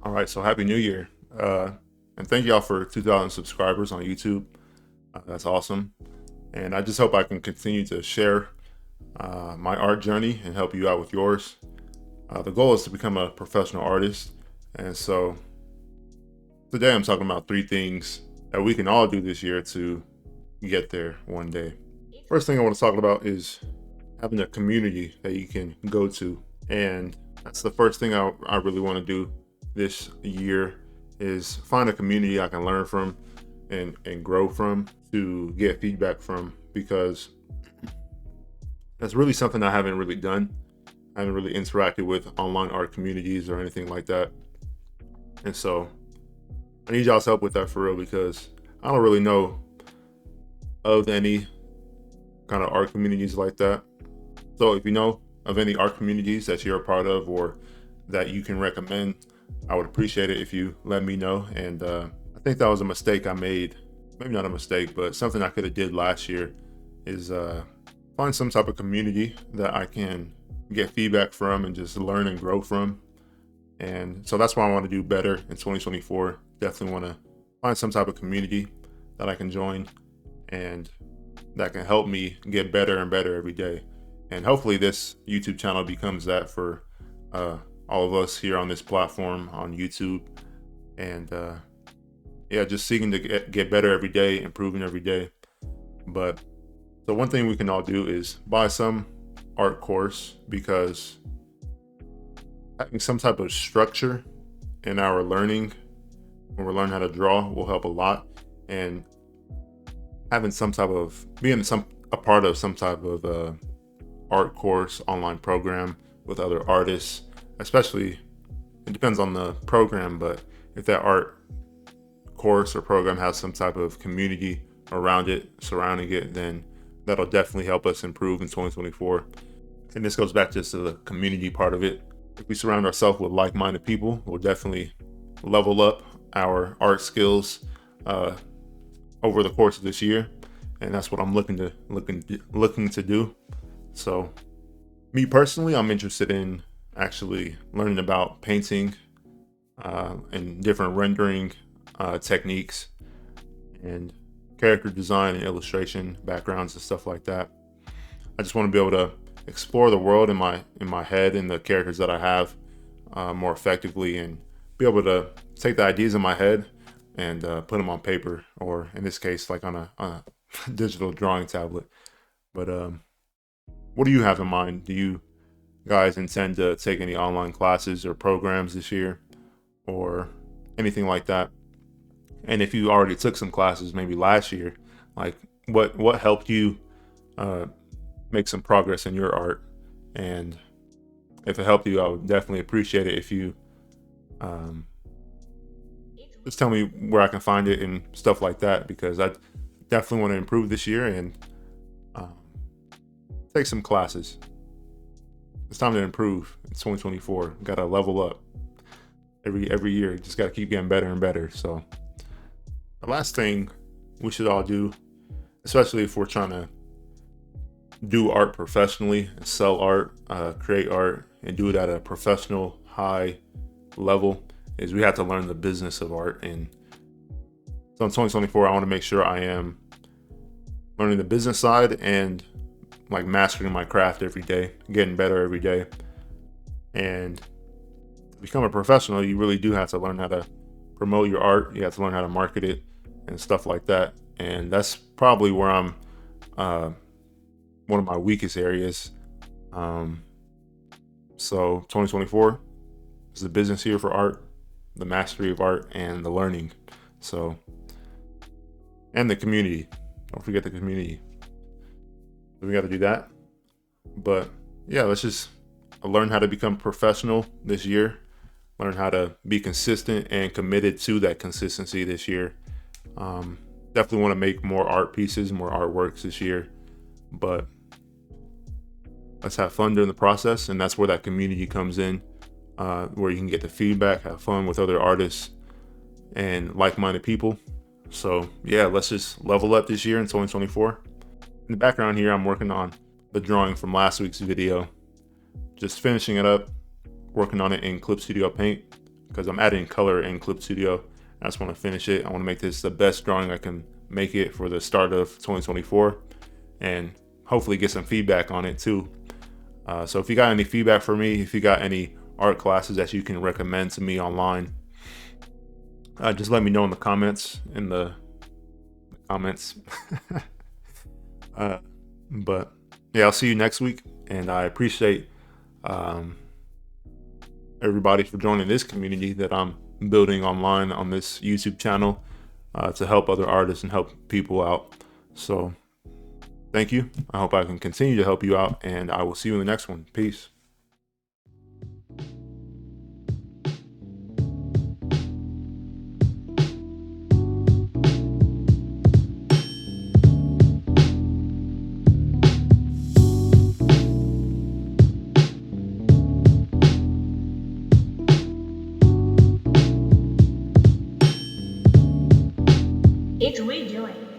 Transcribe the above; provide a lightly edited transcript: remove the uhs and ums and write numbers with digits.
All right, so happy New Year. And thank y'all for 2,000 subscribers on YouTube. That's awesome. And I just hope I can continue to share my art journey and help you out with yours. The goal is to become a professional artist. And so today I'm talking about three things that we can all do this year to get there one day. First thing I want to talk about is having a community that you can go to. And that's the first thing I really want to do this year is find a community I can learn from and grow from, to get feedback from, because that's really something I haven't really done. I haven't really interacted with online art communities or anything like that. And so I need y'all's help with that for real, because I don't really know of any kind of art communities like that. So if you know of any art communities that you're a part of or that you can recommend, I would appreciate it if you let me know. And I think that was a mistake I made. Maybe not a mistake, but something I could have did last year is find some type of community that I can get feedback from and just learn and grow from. And so that's why I want to do better in 2024. Definitely want to find some type of community that I can join and that can help me get better and better every day. And hopefully this YouTube channel becomes that for all of us here on this platform on YouTube. And yeah, just seeking to get better every day, improving every day. But so one thing we can all do is buy some art course, because having some type of structure in our learning when we're learning how to draw will help a lot. And having some type of a part of some type of art course online program with other artists, especially, it depends on the program, but if that art course or program has some type of community around it, surrounding it, then that'll definitely help us improve in 2024. And this goes back just to the community part of it. If we surround ourselves with like-minded people, we'll definitely level up our art skills over the course of this year. And that's what I'm looking to do. So me personally, I'm interested in actually learning about painting and different rendering techniques and character design and illustration backgrounds and stuff like that. I just want to be able to explore the world in my head and the characters that I have more effectively, and be able to take the ideas in my head and put them on paper, or in this case, like on a digital drawing tablet. But what do you have in mind? Do you guys intend to take any online classes or programs this year, or anything like that? And if you already took some classes maybe last year, like what helped you make some progress in your art? And if it helped you, I would definitely appreciate it if you um, just tell me where I can find it and stuff like that, because I definitely want to improve this year and um, take some classes. It's time to improve. It's 2024. Got to level up every year. Just got to keep getting better and better. So the last thing we should all do, especially if we're trying to do art professionally, sell art, create art, and do it at a professional high level, is we have to learn the business of art. And so in 2024, I want to make sure I am learning the business side and like mastering my craft every day, getting better every day. And to become a professional, you really do have to learn how to promote your art. You have to learn how to market it and stuff like that. And that's probably where I'm one of my weakest areas. So 2024 is the business year for art, the mastery of art, and the learning. So, and the community. Don't forget the community. So we got to do that. But yeah, let's just learn how to become professional this year. Learn how to be consistent and committed to that consistency this year. Definitely want to make more art pieces, more artworks this year. But let's have fun during the process, and that's where that community comes in, where you can get the feedback, have fun with other artists and like-minded people. So yeah, let's just level up this year in 2024. In the background here, I'm working on the drawing from last week's video, just finishing it up, working on it in Clip Studio Paint, because I'm adding color in Clip Studio. I just want to finish it. I want to make this the best drawing I can make it for the start of 2024, and hopefully get some feedback on it too. So if you got any feedback for me, if you got any art classes that you can recommend to me online, just let me know in the comments. But yeah, I'll see you next week, and I appreciate everybody for joining this community that I'm building online on this YouTube channel to help other artists and help people out. So thank you. I hope I can continue to help you out, and I will see you in the next one. Peace. It's rejoin.